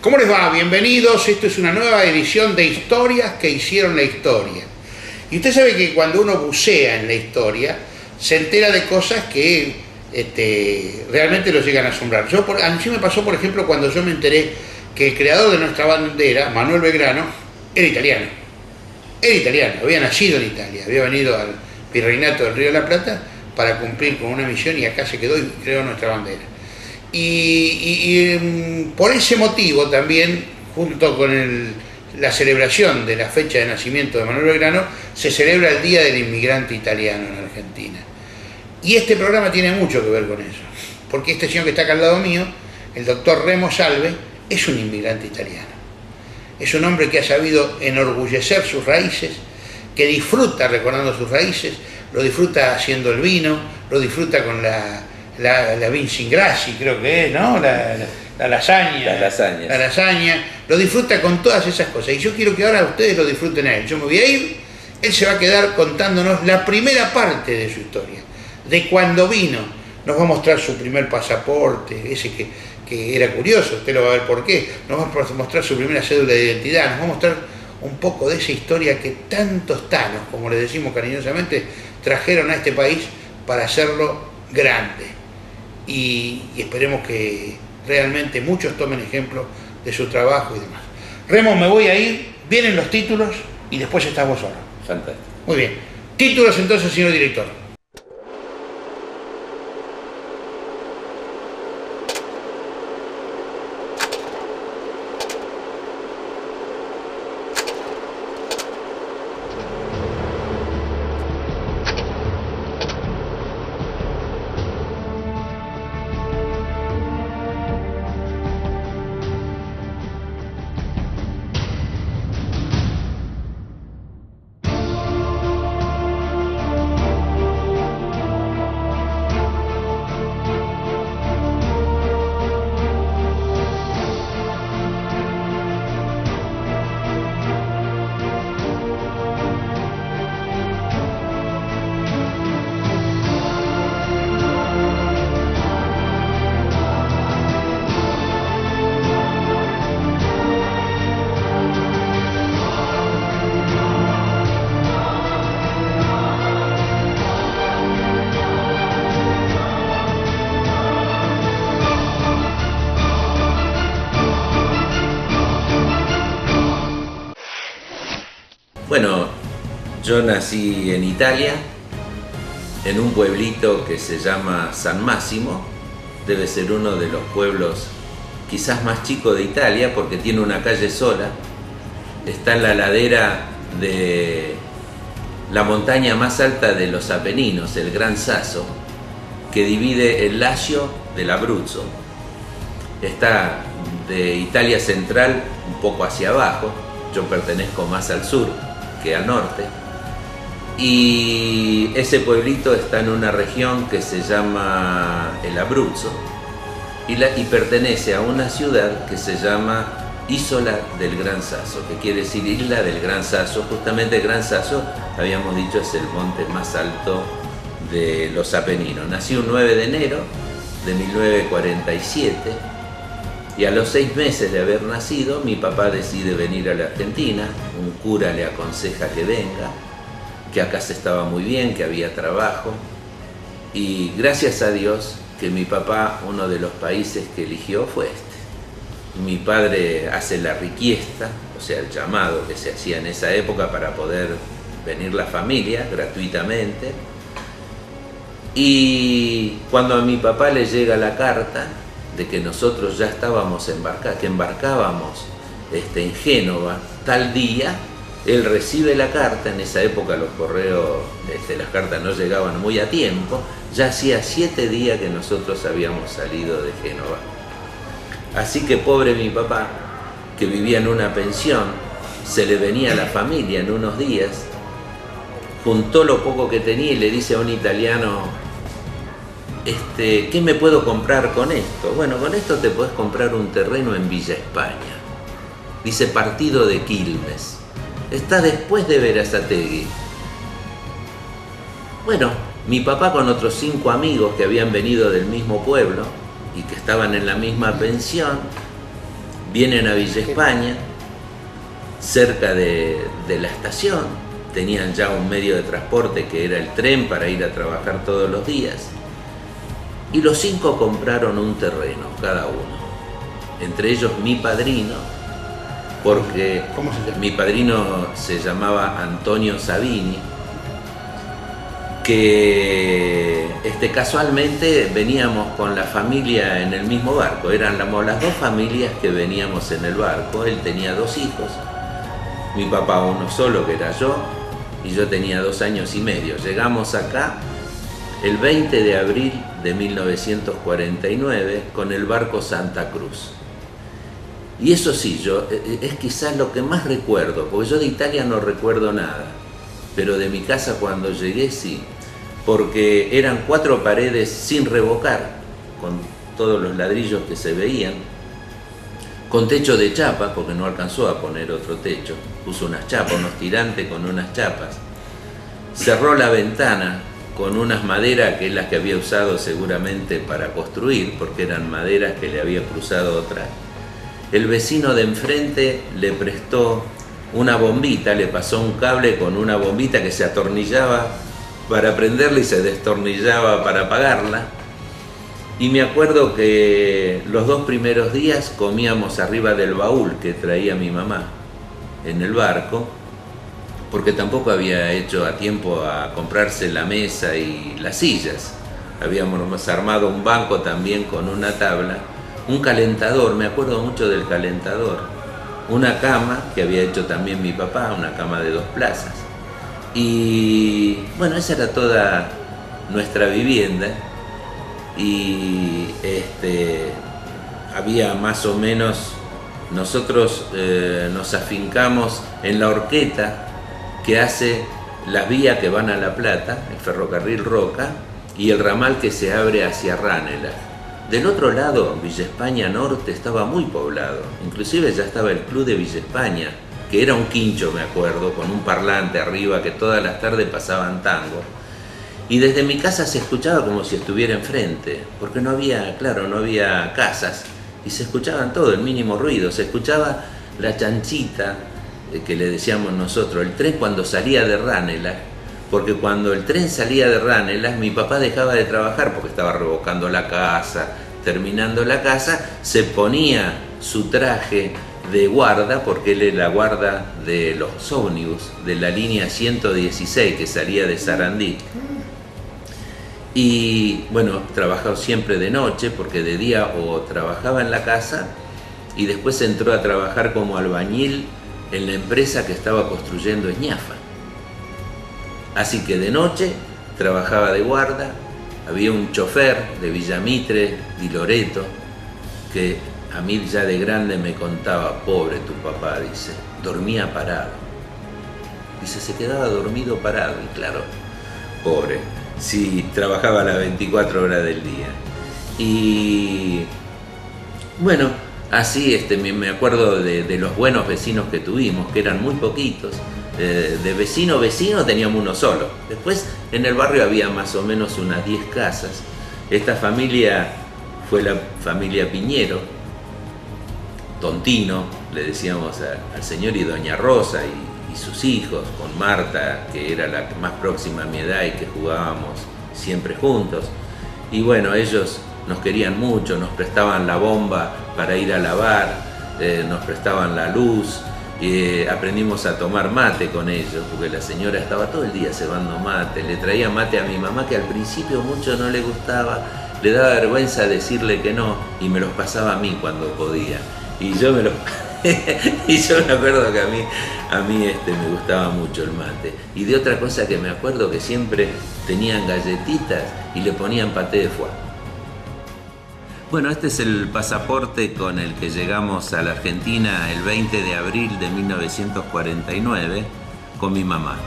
¿Cómo les va? Bienvenidos. Esto es una nueva edición de Historias que hicieron la historia. Y usted sabe que cuando uno bucea en la historia, se entera de cosas que realmente lo llegan a asombrar. A mí me pasó, por ejemplo, cuando yo me enteré que el creador de nuestra bandera, Manuel Belgrano, era italiano. Era italiano, había nacido en Italia, había venido al Virreinato del Río de la Plata para cumplir con una misión y acá se quedó y creó nuestra bandera. Y por ese motivo también, junto con la celebración de la fecha de nacimiento de Manuel Belgrano, se celebra el Día del Inmigrante Italiano en Argentina. Y este programa tiene mucho que ver con eso, porque este señor que está acá al lado mío, el doctor Remo Salve, es un inmigrante italiano. Es un hombre que ha sabido enorgullecer sus raíces, que disfruta recordando sus raíces, lo disfruta haciendo el vino, lo disfruta con la Vincingrassi, creo que es, ¿no? La lasaña. La lasaña. Lo disfruta con todas esas cosas. Y yo quiero que ahora ustedes lo disfruten a él. Yo me voy a ir, él se va a quedar contándonos la primera parte de su historia. De cuando vino. Nos va a mostrar su primer pasaporte, ese que era curioso, usted lo va a ver por qué. Nos va a mostrar su primera cédula de identidad. Nos va a mostrar un poco de esa historia que tantos tanos, como le decimos cariñosamente, trajeron a este país para hacerlo grande. Y esperemos que realmente muchos tomen ejemplo de su trabajo y demás. Remo, me voy a ir, vienen los títulos y después estás vos solo. Fantástico. Muy bien. Títulos entonces, señor director. Bueno, yo nací en Italia, en un pueblito que se llama San Massimo. Debe ser uno de los pueblos quizás más chicos de Italia porque tiene una calle sola. Está en la ladera de la montaña más alta de los Apeninos, el Gran Sasso, que divide el Lacio del Abruzzo. Está de Italia central un poco hacia abajo, yo pertenezco más al sur que al norte, y ese pueblito está en una región que se llama el Abruzzo y pertenece a una ciudad que se llama Isola del Gran Sasso, que quiere decir Isla del Gran Sasso. Justamente el Gran Sasso, habíamos dicho, es el monte más alto de los Apeninos. Nací un 9 de enero de 1947 y a los 6 meses de haber nacido, mi papá decide venir a la Argentina. Un cura le aconseja que venga, que acá se estaba muy bien, que había trabajo. Y gracias a Dios que mi papá, uno de los países que eligió fue este. Mi padre hace la richiesta, o sea, el llamado que se hacía en esa época para poder venir la familia gratuitamente. Y cuando a mi papá le llega la carta de que nosotros ya estábamos que embarcábamos en Génova tal día, él recibe la carta. En esa época los correos, las cartas no llegaban muy a tiempo. Ya hacía 7 días que nosotros habíamos salido de Génova. Así que pobre mi papá, que vivía en una pensión, se le venía la familia en unos días, juntó lo poco que tenía y le dice a un italiano: ¿qué me puedo comprar con esto? Bueno, con esto te podés comprar un terreno en Villa España. Dice, partido de Quilmes. Está después de Berazategui. Bueno, mi papá con otros 5 amigos que habían venido del mismo pueblo y que estaban en la misma pensión, Vienen a Villa España, cerca de la estación, tenían ya un medio de transporte que era el tren para ir a trabajar todos los días. Y los 5 compraron un terreno, cada uno. Entre ellos mi padrino, porque ¿Cómo se llama? mi padrino se llamaba Antonio Sabini, que casualmente veníamos con la familia en el mismo barco. Éramos las 2 familias que veníamos en el barco. Él tenía 2 hijos, mi papá uno solo, que era yo, y yo tenía 2 años y medio. Llegamos acá el 20 de abril de 1949 con el barco Santa Cruz. Y eso sí, es quizás lo que más recuerdo, porque yo de Italia no recuerdo nada, pero de mi casa cuando llegué sí, porque eran 4 paredes sin revocar, con todos los ladrillos que se veían, con techo de chapa, porque no alcanzó a poner otro techo, puso unas chapas, unos tirantes con unas chapas, cerró la ventana con unas maderas que es las que había usado seguramente para construir, porque eran maderas que le había cruzado otra. El vecino de enfrente le prestó una bombita, le pasó un cable con una bombita que se atornillaba para prenderla y se destornillaba para apagarla. Y me acuerdo que los 2 primeros días comíamos arriba del baúl que traía mi mamá en el barco, porque tampoco había hecho a tiempo a comprarse la mesa y las sillas. Habíamos armado un banco también con una tabla, un calentador, me acuerdo mucho del calentador, una cama que había hecho también mi papá, una cama de 2 plazas. Y bueno, esa era toda nuestra vivienda. Y había más o menos, nosotros nos afincamos en la horqueta que hace las vías que van a La Plata, el ferrocarril Roca, y el ramal que se abre hacia Ranelagh. Del otro lado, Villa España Norte estaba muy poblado, inclusive ya estaba el Club de Villa España, que era un quincho, me acuerdo, con un parlante arriba que todas las tardes pasaban tango. Y desde mi casa se escuchaba como si estuviera enfrente, porque no había, claro, no había casas, y se escuchaban todo, el mínimo ruido, se escuchaba la chanchita, que le decíamos nosotros, el tren cuando salía de Ranelagh, porque cuando el tren salía de Ranelagh, mi papá dejaba de trabajar porque estaba revocando la casa, terminando la casa, se ponía su traje de guarda, porque él era la guarda de los ómnibus de la línea 116 que salía de Sarandí. Y bueno, trabajaba siempre de noche, porque de día o trabajaba en la casa y después entró a trabajar como albañil en la empresa que estaba construyendo Esñafa. Así que de noche trabajaba de guarda. Había un chofer de Villamitre, Di Loreto, que a mí ya de grande me contaba, pobre tu papá, dice, dormía parado. Dice, se quedaba dormido parado, y claro, pobre, sí, trabajaba las 24 horas del día. Y bueno, así me acuerdo de los buenos vecinos que tuvimos, que eran muy poquitos. De vecino teníamos uno solo. Después en el barrio había más o menos unas 10 casas. Esta familia fue la familia Piñero, Tontino, le decíamos al señor, y doña Rosa y sus hijos, con Marta, que era la más próxima a mi edad y que jugábamos siempre juntos. Y bueno, ellos nos querían mucho, nos prestaban la bomba para ir a lavar, nos prestaban la luz. Aprendimos a tomar mate con ellos, porque la señora estaba todo el día cebando mate, le traía mate a mi mamá, que al principio mucho no le gustaba, le daba vergüenza decirle que no, y me los pasaba a mí cuando podía, y yo me acuerdo que a mí me gustaba mucho el mate. Y de otra cosa que me acuerdo, que siempre tenían galletitas y le ponían paté de foie. Bueno, este es el pasaporte con el que llegamos a la Argentina el 20 de abril de 1949 con mi mamá.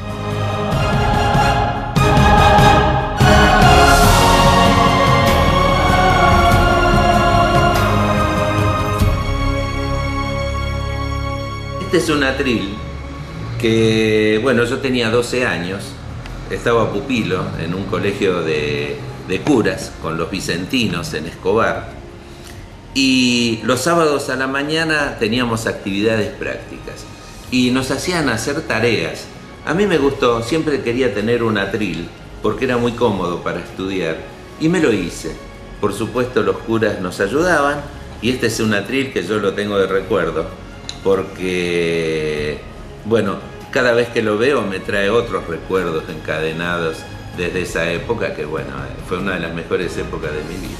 Este es un atril que, bueno, yo tenía 12 años, estaba pupilo en un colegio de curas con los vicentinos en Escobar. Y los sábados a la mañana teníamos actividades prácticas y nos hacían hacer tareas. A mí me gustó, siempre quería tener un atril porque era muy cómodo para estudiar y me lo hice. Por supuesto los curas nos ayudaban y este es un atril que yo lo tengo de recuerdo porque, bueno, cada vez que lo veo me trae otros recuerdos encadenados desde esa época que, bueno, fue una de las mejores épocas de mi vida.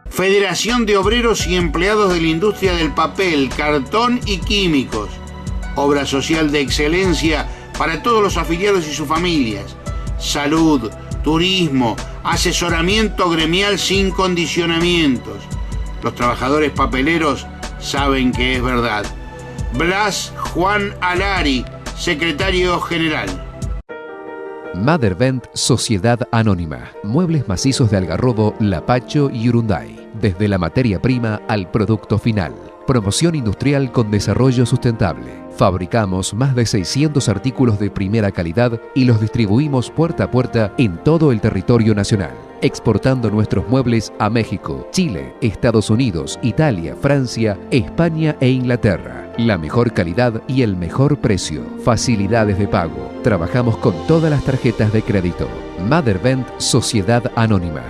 Federación de Obreros y Empleados de la Industria del Papel, Cartón y Químicos. Obra social de excelencia para todos los afiliados y sus familias. Salud, turismo, asesoramiento gremial sin condicionamientos. Los trabajadores papeleros saben que es verdad. Blas Juan Alari, secretario general. Mothervent Sociedad Anónima. Muebles macizos de Algarrobo, Lapacho y Urunday. Desde la materia prima al producto final. Promoción industrial con desarrollo sustentable. Fabricamos más de 600 artículos de primera calidad y los distribuimos puerta a puerta en todo el territorio nacional, exportando nuestros muebles a México, Chile, Estados Unidos, Italia, Francia, España e Inglaterra. La mejor calidad y el mejor precio. Facilidades de pago. Trabajamos con todas las tarjetas de crédito. Mothervent Sociedad Anónima.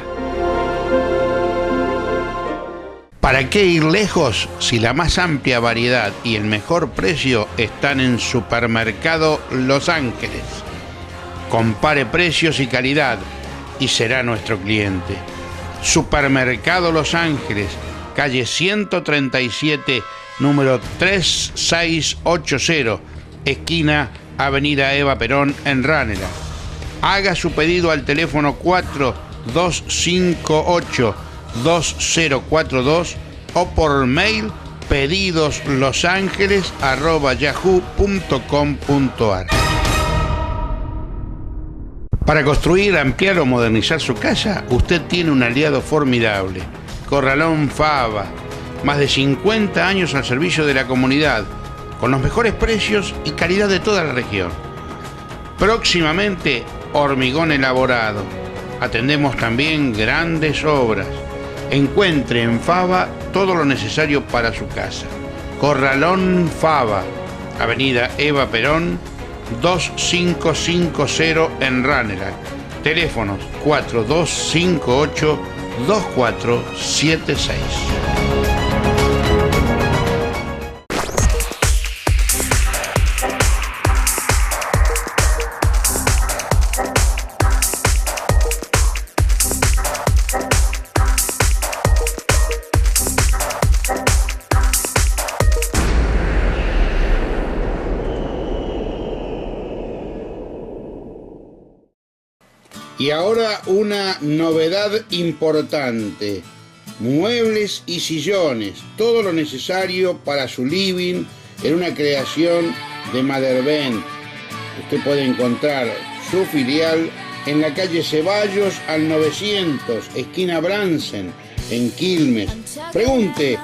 ¿Para qué ir lejos si la más amplia variedad y el mejor precio están en Supermercado Los Ángeles? Compare precios y calidad y será nuestro cliente. Supermercado Los Ángeles, calle 137, número 3680, esquina Avenida Eva Perón en Ranelagh. Haga su pedido al teléfono 4258-2042 o por mail pedidoslosángeles@yahoo.com.ar. Para construir, ampliar o modernizar su casa, usted tiene un aliado formidable. Corralón Fava, más de 50 años al servicio de la comunidad, con los mejores precios y calidad de toda la región. Próximamente, hormigón elaborado. Atendemos también grandes obras. Encuentre en Fava todo lo necesario para su casa. Corralón Fava, Avenida Eva Perón, 2550 en Ranelagh. Teléfonos 4258-2476. Y ahora una novedad importante. Muebles y sillones, todo lo necesario para su living en una creación de Mothervent. Usted puede encontrar su filial en la calle Ceballos al 900, esquina Bransen, en Quilmes. Pregunte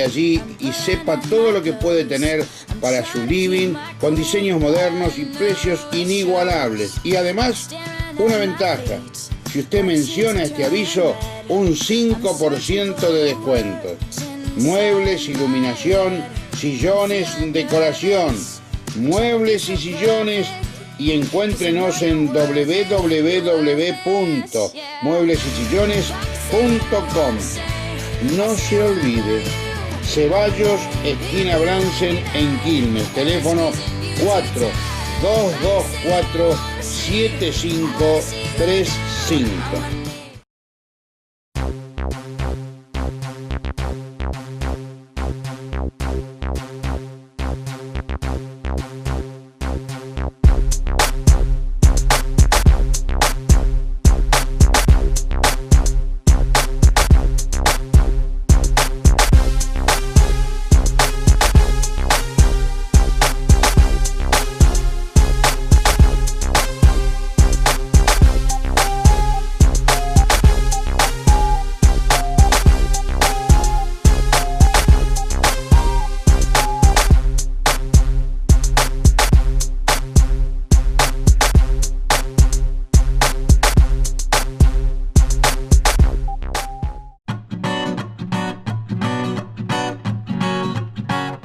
allí y sepa todo lo que puede tener para su living con diseños modernos y precios inigualables. Y además, una ventaja, si usted menciona este aviso, un 5% de descuento. Muebles, iluminación, sillones, decoración, muebles y sillones, y encuéntrenos en www.mueblesysillones.com. No se olvide, Ceballos, esquina Bransen en Quilmes, teléfono 4224-7535.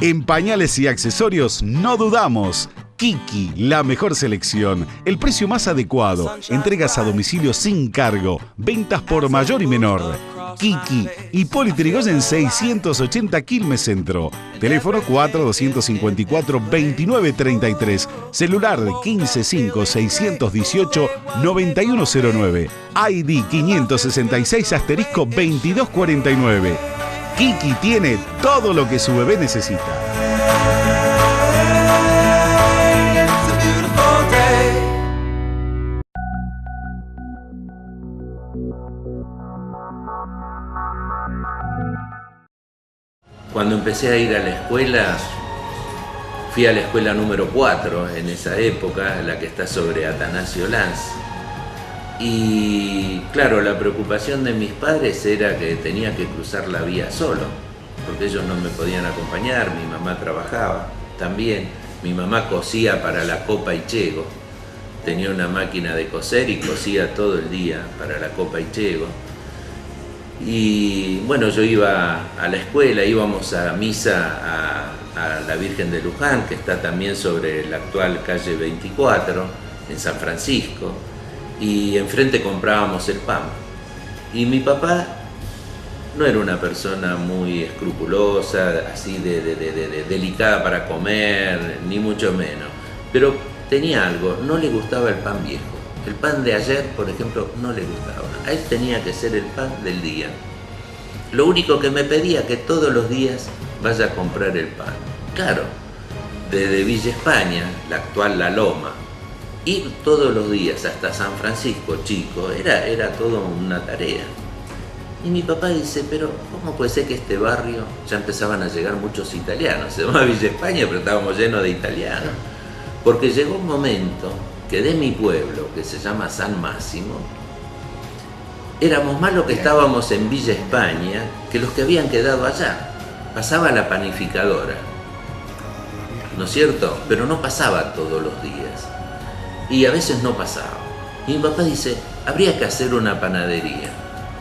En pañales y accesorios no dudamos. Kiki, la mejor selección, el precio más adecuado, entregas a domicilio sin cargo, ventas por mayor y menor. Kiki, Hipólito Yrigoyen 680 Quilmes Centro. Teléfono 4254-2933. Celular 155-618-9109. ID 566-2249. Kiki tiene todo lo que su bebé necesita. Cuando empecé a ir a la escuela, fui a la escuela número 4 en esa época, la que está sobre Atanasio Lanz. Y claro, la preocupación de mis padres era que tenía que cruzar la vía solo, porque ellos no me podían acompañar, mi mamá trabajaba también, mi mamá cosía para la Copa Ichego, tenía una máquina de coser y cosía todo el día para la Copa Ichego. Y bueno, yo iba a la escuela, íbamos a misa a la Virgen de Luján, que está también sobre la actual calle 24, en San Francisco, y enfrente comprábamos el pan. Y mi papá no era una persona muy escrupulosa, así de delicada para comer, ni mucho menos, pero tenía algo, no le gustaba el pan viejo. El pan de ayer, por ejemplo, no le gustaba. A él tenía que ser el pan del día. Lo único que me pedía que todos los días vaya a comprar el pan. Claro, desde Villa España, la actual La Loma, ir todos los días hasta San Francisco, chico, era todo una tarea. Y mi papá dice, pero ¿cómo puede ser que este barrio ya empezaban a llegar muchos italianos? Se llama Villa España, pero estábamos llenos de italianos. Porque llegó un momento que de mi pueblo, que se llama San Máximo, éramos más los que estábamos en Villa España que los que habían quedado allá. Pasaba la panificadora, ¿no es cierto? Pero no pasaba todos los días. Y a veces no pasaba. Y mi papá dice, habría que hacer una panadería.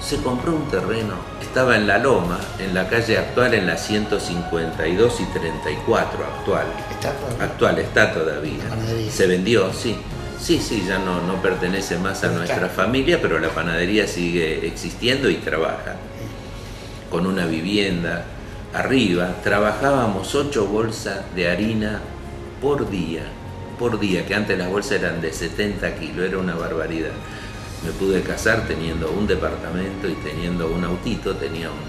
Se compró un terreno, estaba en La Loma, en la calle actual, en la 152 y 34 actual. ¿Está todavía? Actual, está todavía. Se vendió, sí. Sí, ya no pertenece más a nuestra familia, pero la panadería sigue existiendo y trabaja. Con una vivienda arriba, trabajábamos 8 bolsas de harina por día, que antes las bolsas eran de 70 kilos, era una barbaridad. Me pude casar teniendo un departamento y teniendo un autito, tenía un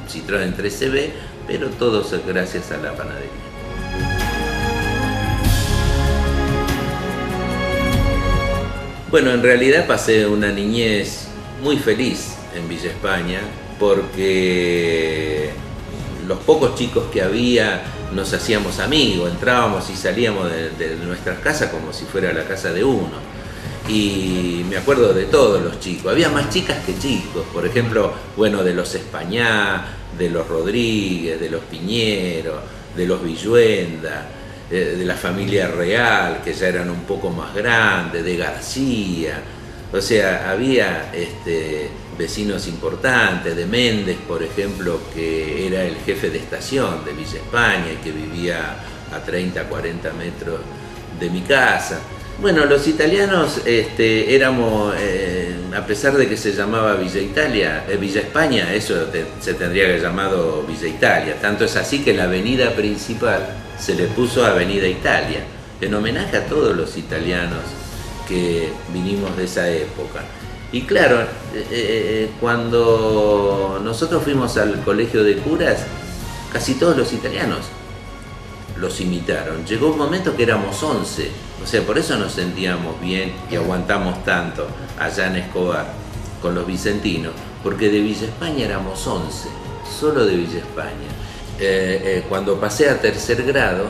Citroën 3CB, pero todo gracias a la panadería. Bueno, en realidad pasé una niñez muy feliz en Villa España porque los pocos chicos que había nos hacíamos amigos, entrábamos y salíamos de nuestras casas como si fuera la casa de uno. Y me acuerdo de todos los chicos, había más chicas que chicos, por ejemplo, bueno, de los Españá, de los Rodríguez, de los Piñero, de los Villuenda, de la familia Real, que ya eran un poco más grandes, de García, o sea, había vecinos importantes, de Méndez, por ejemplo, que era el jefe de estación de Villa España y que vivía a 30, 40 metros de mi casa. Bueno, los italianos éramos, a pesar de que se llamaba Villa España, eso se tendría que haber llamado Villa Italia. Tanto es así que la avenida principal se le puso Avenida Italia, en homenaje a todos los italianos que vinimos de esa época. Y claro, cuando nosotros fuimos al colegio de curas, casi todos los italianos los imitaron. Llegó un momento que éramos 11, o sea, por eso nos sentíamos bien y aguantamos tanto allá en Escobar con los vicentinos, porque de Villa España éramos 11, solo de Villa España. Cuando pasé a 3er grado,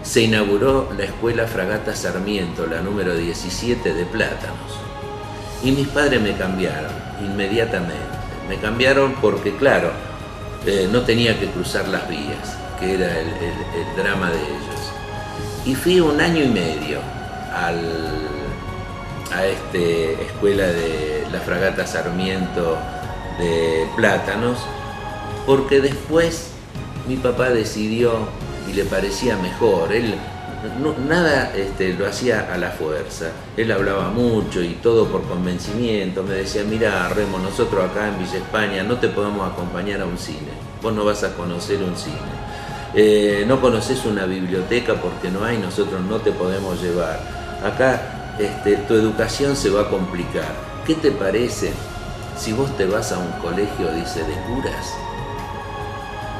se inauguró la escuela Fragata Sarmiento, la número 17 de Plátanos, y mis padres me cambiaron inmediatamente. Me cambiaron porque, claro, no tenía que cruzar las vías, que era el drama de ellos. Y fui 1 año y medio a esta escuela de la Fragata Sarmiento de Plátanos, porque después mi papá decidió, y le parecía mejor, él nada lo hacía a la fuerza, él hablaba mucho y todo por convencimiento, me decía, mira Remo, nosotros acá en Villa España no te podemos acompañar a un cine, vos no vas a conocer un cine, no conoces una biblioteca porque no hay, nosotros no te podemos llevar, acá tu educación se va a complicar, ¿qué te parece si vos te vas a un colegio, dice, de curas?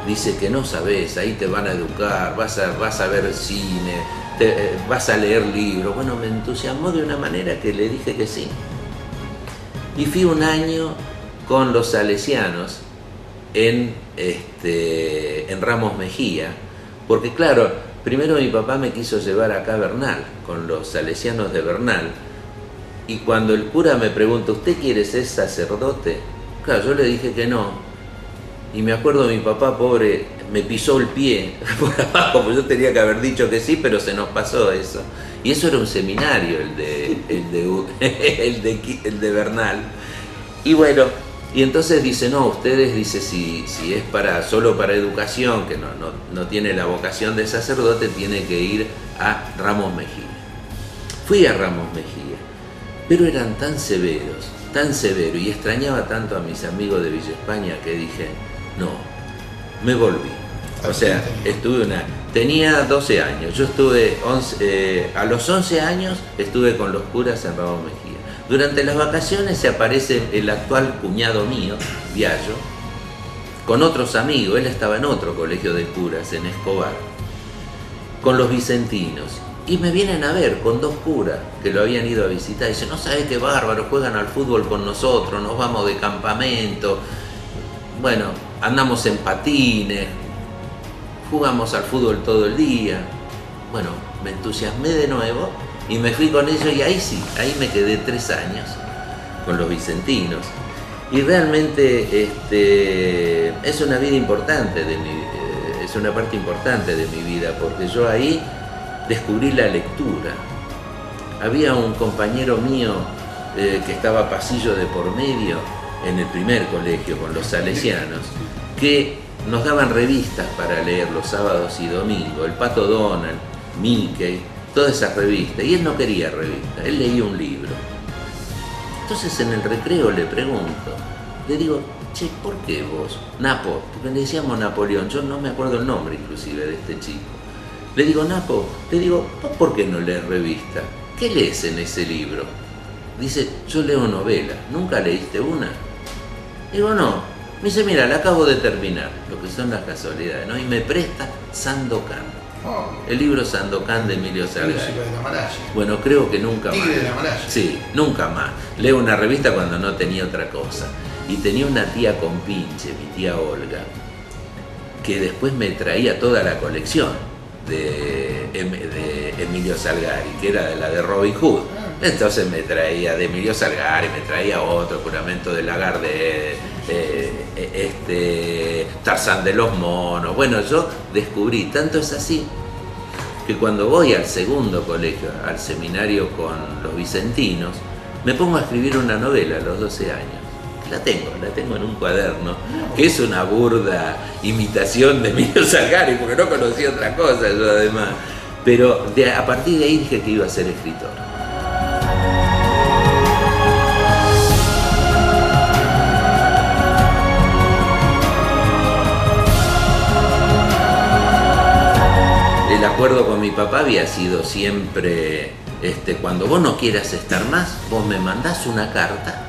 Dice que no sabés, ahí te van a educar, vas a ver cine, vas a leer libros. Bueno, me entusiasmó de una manera que le dije que sí. Y fui un año con los salesianos en Ramos Mejía, porque claro, primero mi papá me quiso llevar acá a Bernal, con los salesianos de Bernal, y cuando el cura me pregunta, ¿usted quiere ser sacerdote? Claro, yo le dije que no. Y me acuerdo mi papá, pobre, me pisó el pie por abajo, porque yo tenía que haber dicho que sí, pero se nos pasó eso. Y eso era un seminario, el de Bernal. Y bueno, y entonces dice, no, ustedes, dice, si es solo para educación, que no tiene la vocación de sacerdote, tiene que ir a Ramos Mejía. Fui a Ramos Mejía, pero eran tan severos, y extrañaba tanto a mis amigos de Villa España que dije, no, me volví. O sea, tenía 12 años, yo estuve a los 11 años estuve con los curas en Ramos Mejía. Durante las vacaciones se aparece el actual cuñado mío, Viallo, con otros amigos, él estaba en otro colegio de curas, en Escobar, con los vicentinos. Y me vienen a ver con 2 curas que lo habían ido a visitar. Y dicen, no sabes qué bárbaro, juegan al fútbol con nosotros, nos vamos de campamento. Bueno, andamos en patines, jugamos al fútbol todo el día. Bueno, me entusiasmé de nuevo y me fui con ellos y ahí sí, ahí me quedé 3 años con los vicentinos. Y realmente es una vida importante es una parte importante de mi vida, porque yo ahí descubrí la lectura. Había un compañero mío que estaba pasillo de por medio en el primer colegio con los salesianos, que nos daban revistas para leer los sábados y domingos, el Pato Donald, Mickey, todas esas revistas, y él no quería revistas, él leía un libro. Entonces en el recreo le pregunto, le digo, che, ¿por qué vos? Napo, porque le decíamos Napoleón, yo no me acuerdo el nombre inclusive de este chico. Le digo, Napo, ¿vos por qué no lees revista? ¿Qué lees en ese libro? Dice, yo leo novelas, ¿nunca leíste una? Digo, no. Me dice, mira, la acabo de terminar, lo que son las casualidades, ¿no? Y me presta Sandokan, el libro Sandokan de Emilio Salgari. Bueno, creo que nunca más. Tigre de la Malaya. Sí, nunca más. Leo una revista cuando no tenía otra cosa. Y tenía una tía compinche, mi tía Olga, que después me traía toda la colección de Emilio Salgari, que era la de Robin Hood. Entonces me traía de Emilio Salgari, me traía otro, Juramento de Lagardère, Tarzán de los monos. Bueno, yo descubrí, tanto es así, que cuando voy al segundo colegio, al seminario con los vicentinos, me pongo a escribir una novela a los 12 años. La tengo en un cuaderno, que es una burda imitación de Emilio Salgari, porque no conocía otra cosa yo además. Pero a partir de ahí dije que iba a ser escritor. El acuerdo con mi papá había sido siempre, cuando vos no quieras estar más, vos me mandás una carta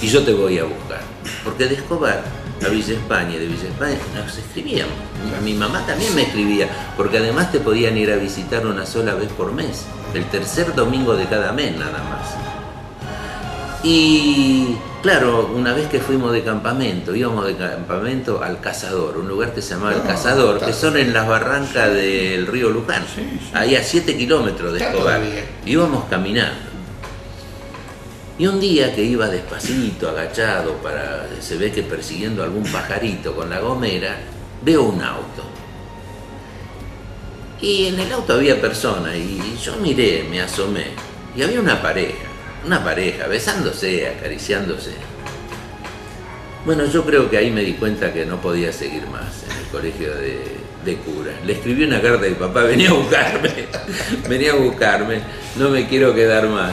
y yo te voy a buscar. Porque de Escobar a Villa España y de Villa España nos escribíamos. Mi mamá también me escribía, porque además te podían ir a visitar una sola vez por mes, el tercer domingo de cada mes nada más. Y claro, una vez que fuimos de campamento, íbamos de campamento al Cazador, un lugar que se llamaba El Cazador, que son en las barrancas del río Luján, ahí a 7 kilómetros de Escobar. Íbamos caminando. Y un día que iba despacito, agachado, se ve que persiguiendo algún pajarito con la gomera, veo un auto. Y en el auto había personas, y yo miré, me asomé, y había una pareja besándose, acariciándose. Bueno, yo creo que ahí me di cuenta que no podía seguir más en el colegio de cura. Le escribí una carta a mi papá, venía a buscarme, no me quiero quedar más.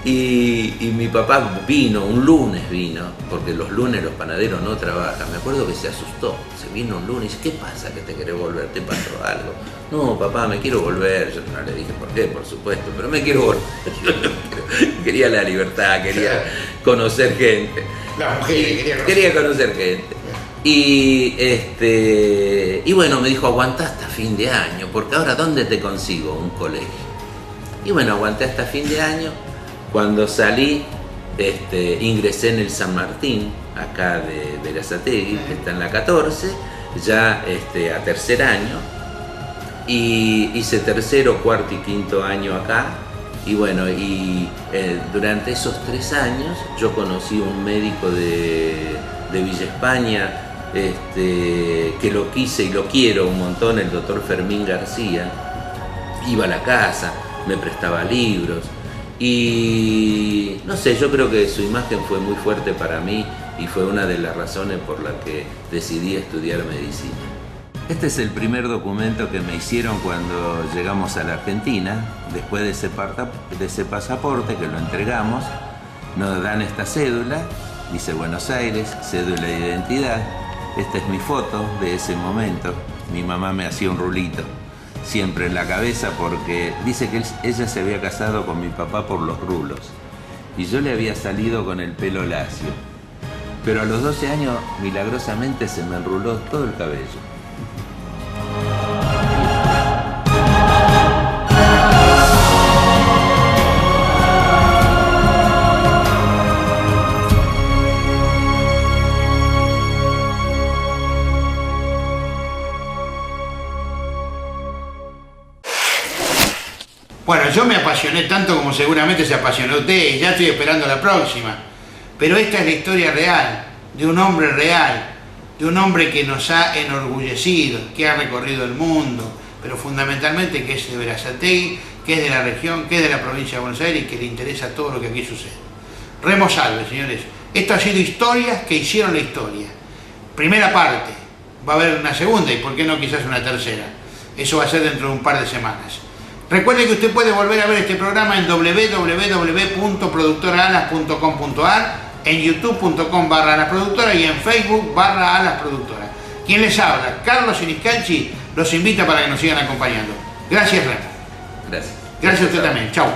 Y mi papá vino, un lunes vino, porque los lunes los panaderos no trabajan. Me acuerdo que se asustó, se vino un lunes y dice, ¿qué pasa que te querés volver? ¿Te pasó algo? No, papá, me quiero volver. Yo no le dije por qué, por supuesto, pero me quiero volver. Yo quería la libertad, quería conocer gente. La mujer quería conocer gente. Y bueno, me dijo, aguantá hasta fin de año, porque ahora ¿dónde te consigo un colegio? Y bueno, aguanté hasta fin de año. Cuando salí, ingresé en el San Martín, acá de Berazategui, que está en la 14, ya a tercer año, y hice tercero, cuarto y quinto año acá, y bueno, durante esos 3 años yo conocí un médico de Villa España, que lo quise y lo quiero un montón, el doctor Fermín García. Iba a la casa, me prestaba libros. Y no sé, yo creo que su imagen fue muy fuerte para mí y fue una de las razones por las que decidí estudiar medicina. Este es el primer documento que me hicieron cuando llegamos a la Argentina. Después de ese pasaporte que lo entregamos, nos dan esta cédula, dice Buenos Aires, cédula de identidad. Esta es mi foto de ese momento. Mi mamá me hacía un rulito siempre en la cabeza porque dice que ella se había casado con mi papá por los rulos y yo le había salido con el pelo lacio, pero a los 12 años milagrosamente se me enruló todo el cabello. Bueno, yo me apasioné tanto como seguramente se apasionó usted y ya estoy esperando la próxima. Pero esta es la historia real, de un hombre real, de un hombre que nos ha enorgullecido, que ha recorrido el mundo, pero fundamentalmente que es de Berazategui, que es de la región, que es de la provincia de Buenos Aires y que le interesa todo lo que aquí sucede. Remo salve, señores. Esto ha sido historias que hicieron la historia. Primera parte, va a haber una segunda y por qué no quizás una tercera. Eso va a ser dentro de un par de semanas. Recuerde que usted puede volver a ver este programa en www.productoraalas.com.ar, en youtube.com/alasproductora y en Facebook/alasproductora. Quien les habla, Carlos Siniscalchi, los invita para que nos sigan acompañando. Gracias, Remo. Gracias. Gracias a usted también. Chau.